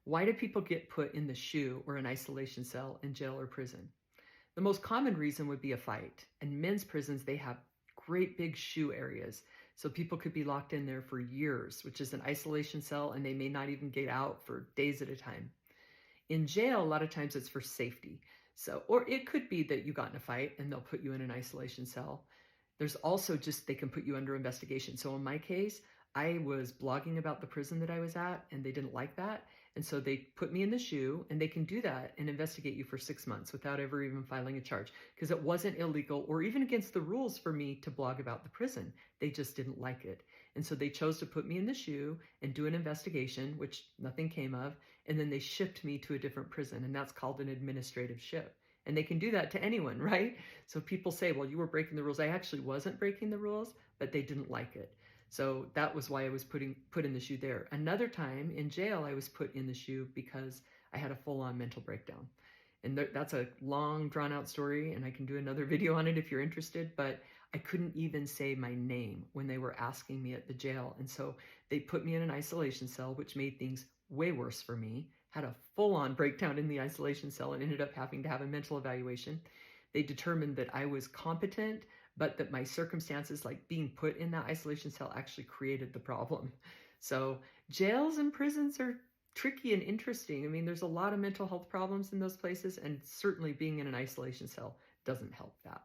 Why do people get put in the SHU or an isolation cell in jail or prison? The most common reason would be a fight. In men's prisons, they have great big SHU areas. So people could be locked in there for years, which is an isolation cell, and they may not even get out for days at a time. In jail, a lot of times it's for safety. So, or it could be that you got in a fight and they'll put you in an isolation cell. There's also just, they can put you under investigation. So in my case, I was blogging about the prison that I was at and they didn't like that. And so they put me in the SHU, and they can do that and investigate you for 6 months without ever even filing a charge, because it wasn't illegal or even against the rules for me to blog about the prison. They just didn't like it. And so they chose to put me in the SHU and do an investigation, which nothing came of. And then they shipped me to a different prison, and that's called an administrative ship. And they can do that to anyone, right? So people say, well, you were breaking the rules. I actually wasn't breaking the rules, but they didn't like it. So that was why I was put in the SHU there. Another time in jail, I was put in the SHU because I had a full-on mental breakdown. And that's a long, drawn-out story, and I can do another video on it if you're interested, but I couldn't even say my name when they were asking me at the jail. And so they put me in an isolation cell, which made things way worse for me. Had a full-on breakdown in the isolation cell and ended up having to have a mental evaluation. They determined that I was competent, but that my circumstances, like being put in that isolation cell, actually created the problem. So jails and prisons are tricky and interesting. I mean, there's a lot of mental health problems in those places, and certainly being in an isolation cell doesn't help that.